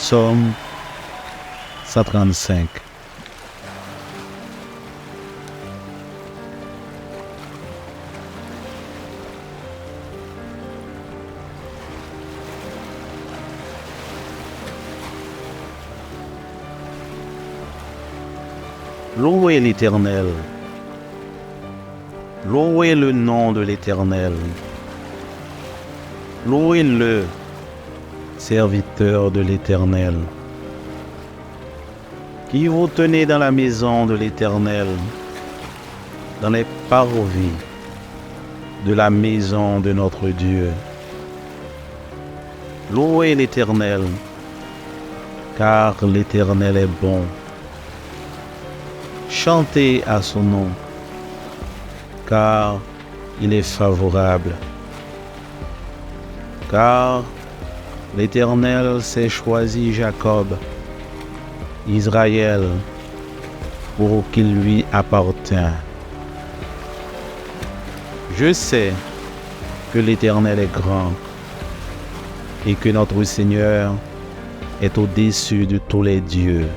Psaume 135. Louez l'Éternel. Louez le nom de l'Éternel. Louez-le, serviteur de l'Éternel, qui vous tenez dans la maison de l'Éternel, dans les parvis de la maison de notre Dieu. Louez l'Éternel, car l'Éternel est bon. Chantez à son nom, car il est favorable. Car l'Éternel s'est choisi Jacob, Israël, pour qu'il lui appartient. Je sais que l'Éternel est grand et que notre Seigneur est au-dessus de tous les dieux.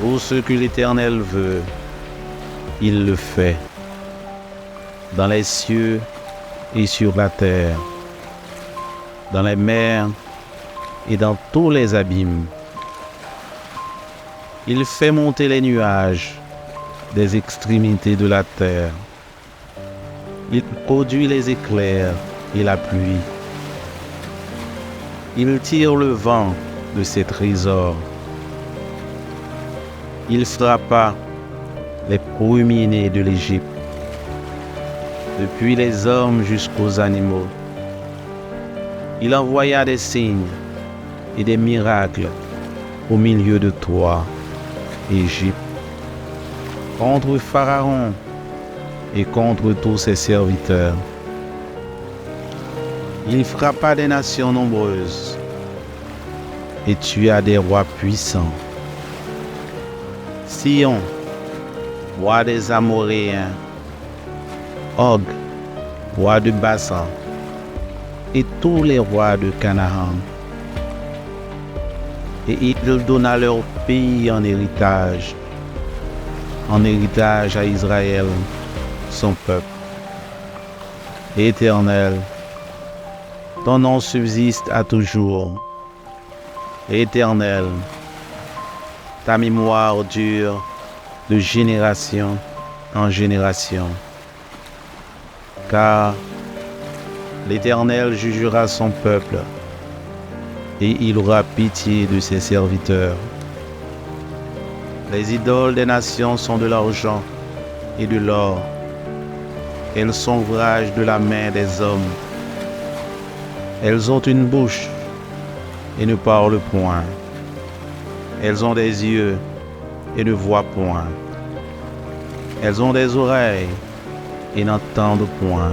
Tout ce que l'Éternel veut, il le fait, dans les cieux et sur la terre, dans les mers et dans tous les abîmes. Il fait monter les nuages des extrémités de la terre. Il produit les éclairs et la pluie. Il tire le vent de ses trésors. Il frappa les premiers-nés de l'Égypte, depuis les hommes jusqu'aux animaux. Il envoya des signes et des miracles au milieu de toi, Égypte, contre Pharaon et contre tous ses serviteurs. Il frappa des nations nombreuses et tua des rois puissants. Sion, roi des Amoréens, Og, roi de Bassan, et tous les rois de Canaan. Et il donna leur pays en héritage à Israël, son peuple. Éternel, ton nom subsiste à toujours. Éternel, ta mémoire dure de génération en génération. Car l'Éternel jugera son peuple et il aura pitié de ses serviteurs. Les idoles des nations sont de l'argent et de l'or. Elles sont ouvrages de la main des hommes. Elles ont une bouche et ne parlent point. Elles ont des yeux et ne voient point. Elles ont des oreilles et n'entendent point.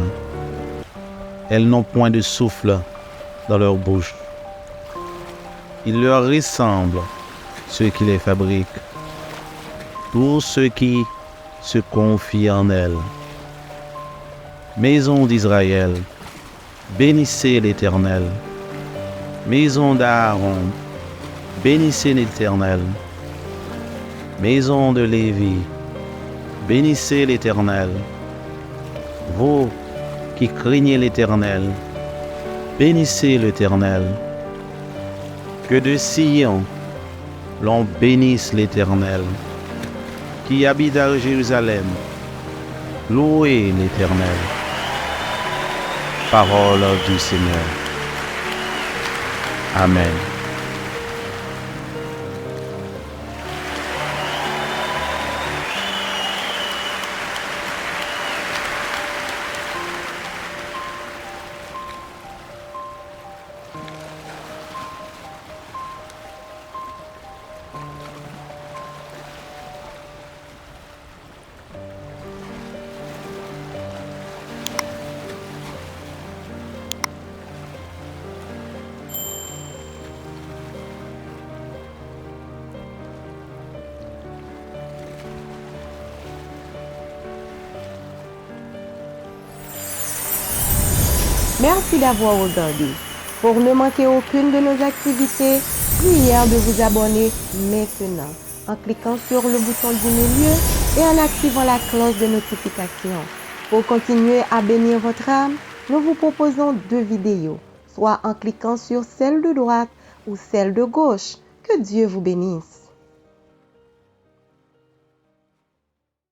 Elles n'ont point de souffle dans leur bouche. Il leur ressemble ceux qui les fabriquent, tous ceux qui se confient en elles. Maison d'Israël, bénissez l'Éternel. Maison d'Aaron, bénissez l'Éternel. Maison de Lévi, bénissez l'Éternel. Vous qui craignez l'Éternel, bénissez l'Éternel. Que de Sion, l'on bénisse l'Éternel. Qui habite à Jérusalem, louez l'Éternel. Parole du Seigneur. Amen. Merci d'avoir regardé. Pour ne manquer aucune de nos activités, prière de vous abonner maintenant en cliquant sur le bouton du milieu et en activant la cloche de notification. Pour continuer à bénir votre âme, nous vous proposons 2 vidéos, soit en cliquant sur celle de droite ou celle de gauche. Que Dieu vous bénisse.